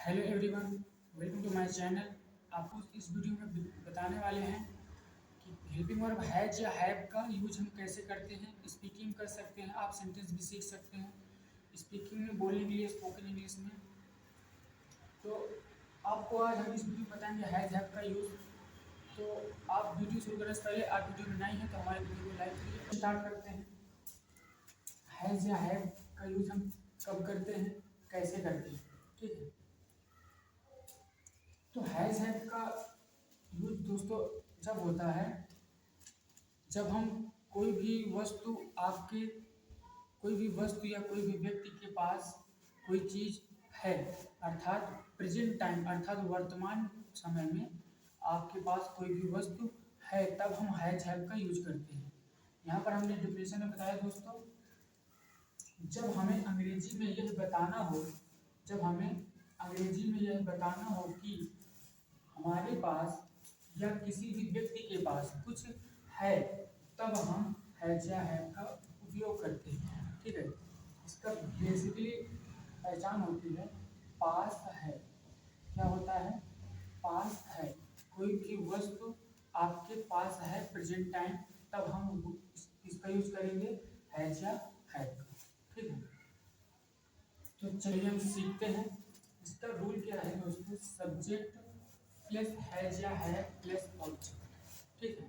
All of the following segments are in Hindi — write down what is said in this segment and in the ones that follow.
Hello everyone, welcome to my channel. आपको इस वीडियो में बताने वाले हैं कि हेल्पिंग वर्ब हैज या हैव का यूज हम कैसे करते हैं। स्पीकिंग कर सकते हैं, आप सेंटेंस भी सीख सकते हैं स्पीकिंग में, बोलने के लिए, स्पोकन इंग्लिश में। तो आपको आज हम इस वीडियो में बताएंगे हैज हैव का यूज़। तो आप वीडियो शुरू करने से पहले आप वीडियो में नए हैं तो हमारे वीडियो को लाइक करिए। स्टार्ट करते हैं। हैज या हैव का यूज हम कब करते हैं, कैसे करते हैं, ठीक है। तो हैज हैव का यूज दोस्तों जब होता है जब हम कोई भी वस्तु आपके कोई भी वस्तु या कोई भी व्यक्ति के पास कोई चीज है, अर्थात प्रेजेंट टाइम अर्थात वर्तमान समय में आपके पास कोई भी वस्तु है, तब हम हैज हैव का यूज करते हैं। यहाँ पर हमने डिफिनेशन में बताया दोस्तों, जब हमें अंग्रेजी में यह बताना हो जब हमें अंग्रेजी में यह बताना हो कि हमारे पास या किसी भी व्यक्ति के पास कुछ है, तब हम हैज या हैव का उपयोग करते हैं, ठीक है। इसका बेसिकली पहचान होती है पास है। क्या होता है? पास है। कोई भी वस्तु आपके पास है प्रेजेंट टाइम, तब हम इसका यूज करेंगे हैज या हैव का, ठीक है। तो चलिए हम सीखते हैं। इसका रूल क्या है दोस्तों? सब्जेक्ट प्लस हैज या हैव प्लस ऑब्जेक्ट, ठीक है।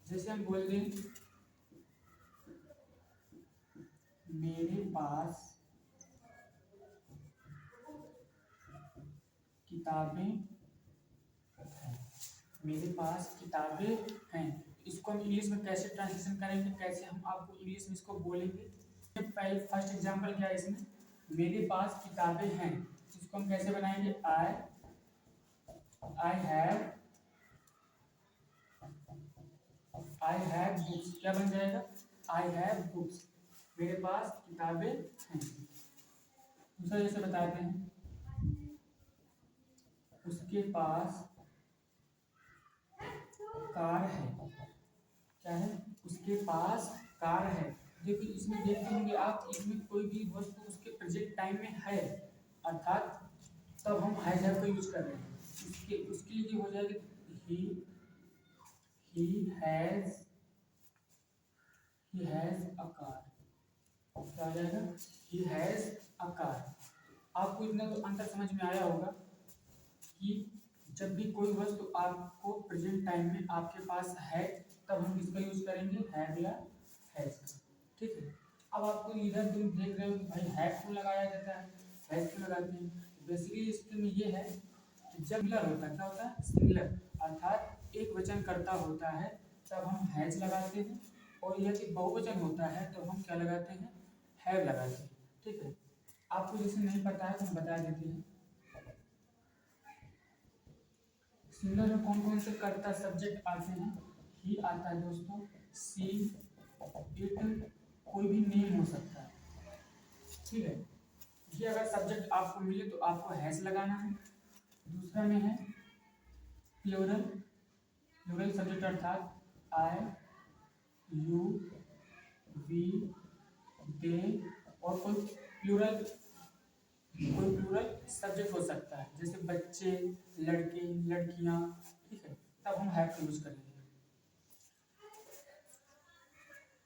जैसे हम बोल दें मेरे पास किताबें हैं। मेरे पास किताबें हैं। इसको हम इंग्लिश में कैसे ट्रांसलेशन करेंगे, कैसे हम आपको इंग्लिश में इसको बोलेंगे। पहले फर्स्ट एग्जांपल क्या है इसमें? मेरे पास किताबें हैं। इसको हम कैसे बनाएंगे? I have books. क्या बन जाएगा? I have books. मेरे पास किताबें हैं। दूसरा जैसे बताते हैं, उसके पास कार है। क्या है? उसके पास कार है। देखिए इसमें देखते होंगे आप, इसमें कोई भी वस्तु उसके प्रेजेंट टाइम में है, अर्थात तब हम हैज हैव का यूज कर रहे हैं। उसके लिए हो जाएगा ही हैज अ कार। क्या आ जाएगा? He has a car. आपको इतना तो अंतर समझ में आया होगा कि जब भी कोई वस्तु आपको प्रेजेंट टाइम में आपके पास है, तब हम इसका यूज करेंगे हैव या हैज, ठीक है। अब आपको इधर तुम देख रहे हो कि भाई हैव क्यों लगाया जाता है, हैज क्यों लगाते हैं। बेसिकली इसमें ये है कि जब सिंगुलर होता है, क्या होता है? सिंगुलर, अर्थात एक वचन कर्ता होता है, तब हम हैज लगाते हैं। और यदि बहुवचन होता है तो हम क्या लगाते हैं? हैव लगाते हैं, ठीक है। आपको जैसे नहीं पता है तो हम बता देते हैं। सिंगुलर में कौन कौन से कर्ता सब्जेक्ट आते हैं? ही आता है दोस्तों, सी, इट, कोई भी नेम हो सकता है, ठीक है। ये अगर सब्जेक्ट आपको मिले तो आपको हैज लगाना है। दूसरा में है प्लूरल। प्लूरल सब्जेक्ट अर्थात आई, यू, वी, दे, और कोई प्लूरल सब्जेक्ट हो सकता है, जैसे बच्चे, लड़के, लड़कियां, ठीक है। तब हम हैव का यूज करेंगे।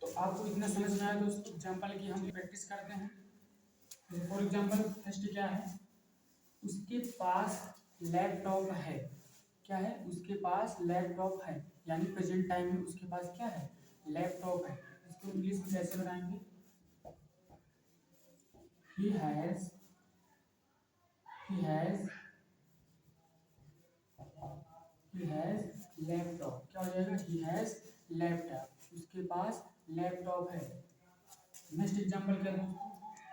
तो आपको इतना समझ में आया दोस्तों। एग्जाम्पल की हम प्रैक्टिस करते हैं। फॉर एग्जाम्पल फर्स्ट क्या है? उसके पास लैपटॉप है। क्या है? उसके पास लैपटॉप है, यानी प्रेजेंट टाइम में उसके पास क्या है? लैपटॉप है। इसको इंग्लिश में कैसे बनाएंगे? he has laptop. क्या हो जाएगा? he has laptop. उसके पास लैपटॉप है। नेक्स्ट एग्जाम्पल क्या दोस्तों?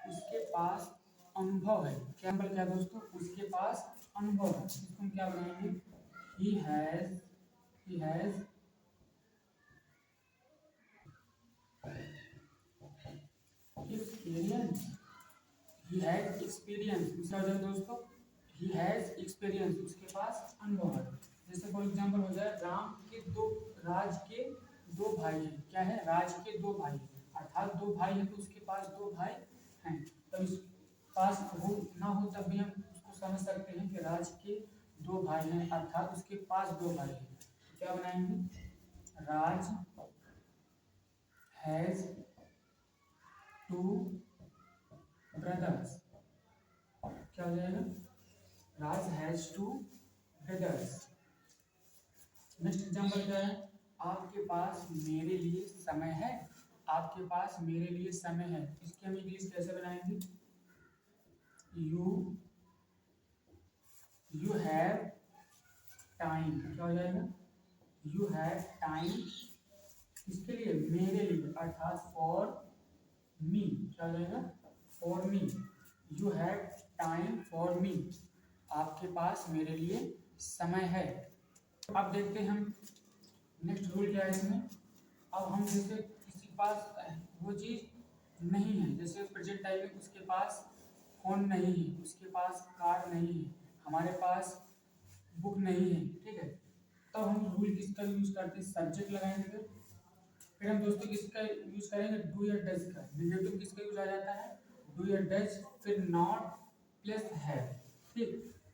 उसके पास अनुभव है। क्या एग्जाम्पल क्या दोस्तों? उसके पास अनुभव है। इसको हम क्या बनाएंगे? he has experience. he has experience. दूसरा हो जाएगा दोस्तों he has एक्सपीरियंस, उसके पास अनुभव है। जैसे फॉर एग्जाम्पल हो जाए राज के दो भाई हैं। क्या है? राज के दो भाई, अर्थात दो भाई है तो उसके पास दो भाई हैं। तब इस पास हो ना हो तब भी हम उसको समझ सकते हैं कि राज के दो भाई हैं, अर्थात उसके पास दो भाई हैं। तो क्या बनाएंगे, राज हैज टू ब्रदर्स। क्या हो जाएगा, Raj has two brothers. Next example क्या है, आपके पास मेरे लिए समय है। आपके पास मेरे लिए समय है, इसकी हम इंग्लिश कैसे बनाएंगे, यू हैव टाइम। क्या हो जाएगा, यू हैव टाइम, इसके लिए मेरे लिए, अर्थात फॉर मी। क्या हो जाएगा, for me, you have time for me, आपके पास मेरे लिए समय है। अब देखते हैं हम नेक्स्ट रूल क्या है इसमें। अब हम जैसे किसी के पास वो चीज़ नहीं है, जैसे प्रेजेंट टाइम में उसके पास फोन नहीं है, उसके पास कार नहीं है, हमारे पास बुक नहीं है, ठीक है, तब हम रूल किसका यूज करते हैं, सब्जेक्ट लगाएंगे। फिर हम दोस्तों किसका यूज करेंगे, डू या डज का। निगेटिव किसका यूज आ जाता है, डू या डज, फिर नॉट प्लस हैव, ठीक,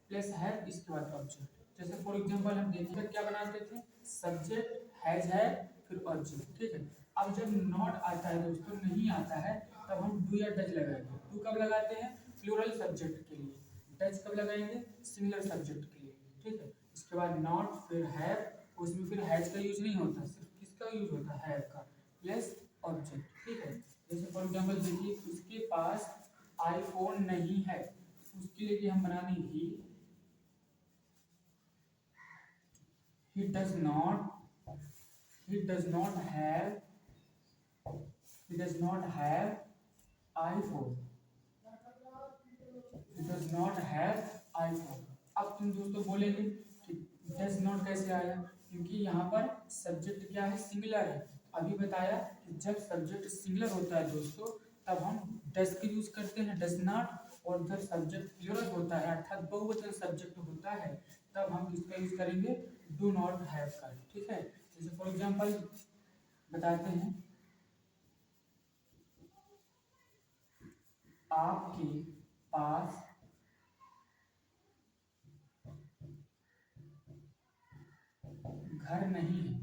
प्लस हैव, इसके बाद ऑब्जेक्ट। जैसे फॉर एग्जांपल हम देखिए क्या बनाते थे, सब्जेक्ट हैज है फिर ऑब्जेक्ट, ठीक है। अब जब नॉट आता है दोस्तों, नहीं आता है, तब हम डू या डज लगाएंगे। डू कब लगाते हैं, प्लूरल सब्जेक्ट के लिए, डज कब लगाएंगे, सिंगुलर सब्जेक्ट के लिए, ठीक है। इसके बाद नॉट फिर हैव, उसमें फिर हैज का यूज नहीं होता, सिर्फ किसका यूज होता है, हैव का, प्लस ऑब्जेक्ट, ठीक है। जैसे फॉर एग्जांपल देखिए उसके पास आईफोन नहीं है, उसके लिए हम बना दें he does not have iPhone, he does not have iPhone। अब तुम दोस्तों बोलेंगे कि डज नॉट कैसे आया, क्योंकि यहाँ पर सब्जेक्ट क्या है, सिंगुलर है। अभी बताया कि जब सब्जेक्ट सिंगुलर होता है दोस्तों, तब हम डज का यूज करते हैं, डज नॉट, और जब सब्जेक्ट प्लूरल होता है अर्थात बहुवचन सब्जेक्ट होता है, तब हम किसका यूज करेंगे, डू नॉट हैव का, ठीक है। जैसे फॉर एग्जांपल बताते हैं, आपके पास घर नहीं है,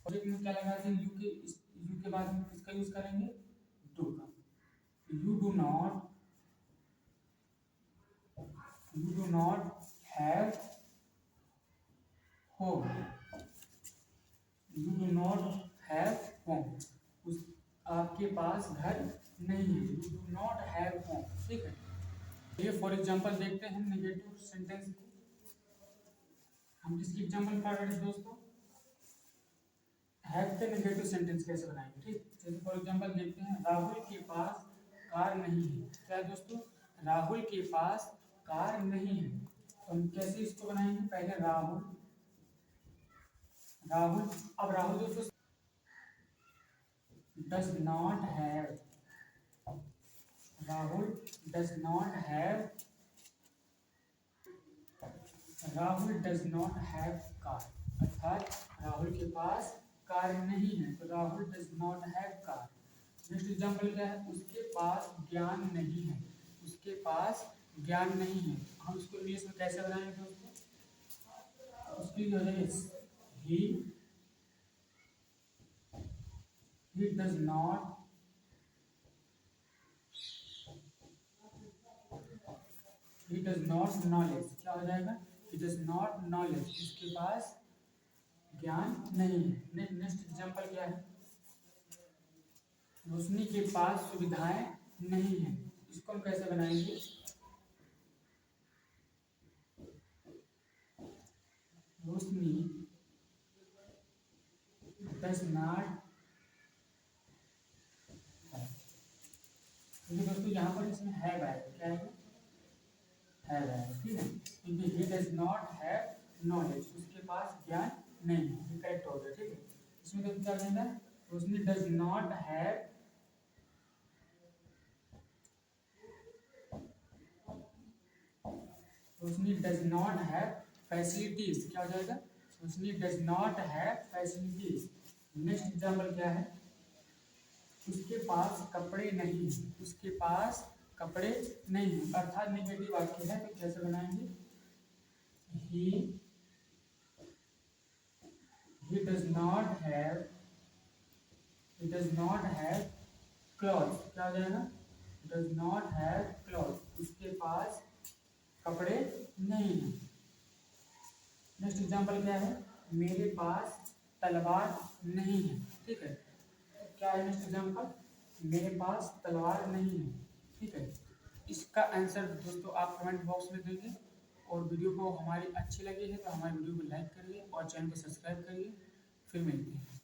प्रोजेक्ट में क्या लगाते हैं, यू के बाद में किसका यूज करेंगे, डू का। You do not have home, you do not have home, उस आपके पास घर नहीं है, you do not have home, ठीक है। ये फॉर एग्जांपल देखते हैं नेगेटिव सेंटेंस को। हम किसकी एग्जांपल पढ़ रहे हैं दोस्तों, हैव के नेगेटिव सेंटेंस कैसे बनाएंगे, ठीक। जैसे फॉर एग्जांपल देखते हैं, राहुल के पास कार नहीं है। क्या है दोस्तों, राहुल के पास कार नहीं है, तो हम कैसे इसको बनाएंगे, पहले राहुल, अब राहुल दोस्तों does not have, Rahul does not have, Rahul does not have car, अर्थात राहुल के पास कार नहीं है, तो Rahul does not have car. Next example क्या है, उसके पास ज्ञान नहीं है, उसके पास ज्ञान नहीं है, हम इसको इंग्लिश में कैसे बनाएंगे दोस्तों, उसकी जो है he does not knowledge। क्या हो जाएगा, he does not knowledge, इसके पास ज्ञान नहीं है। नेक्स्ट एग्जांपल क्या है, रोशनी के पास सुविधाएं नहीं है, इसको हम कैसे बनाएंगे, रोशनी डज नॉट, दोस्तों यहाँ पर इसमें हैव आएगा, क्या है, हैव आएगा, ठीक है, क्योंकि he does not have knowledge, उसके पास ज्ञान नहीं है, करेक्ट हो गया, ठीक है। इसमें तो क्या कहना है, Roshni does not have, Roshni does not have facilities. क्या हो जाएगा, Roshni does not have facilities. Next example क्या है, उसके पास कपड़े नहीं है, उसके पास कपड़े नहीं है, अर्थात नेगेटिव वाक्य है। तो कैसे बनाएंगे? He does not have cloth. क्या हो जाएगा? डज नॉट हैव क्लॉथ, उसके पास कपड़े नहीं है। नेक्स्ट एग्जाम्पल क्या है? मेरे पास तलवार नहीं है। ठीक है, क्या है नेक्स्ट एग्जाम्पल? मेरे पास तलवार नहीं है। ठीक है, इसका आंसर दोस्तों आप कमेंट बॉक्स में देंगे। और वीडियो को हमारी अच्छी लगी है तो हमारी वीडियो को लाइक करिए और चैनल को सब्सक्राइब करिए। फिर मिलते हैं।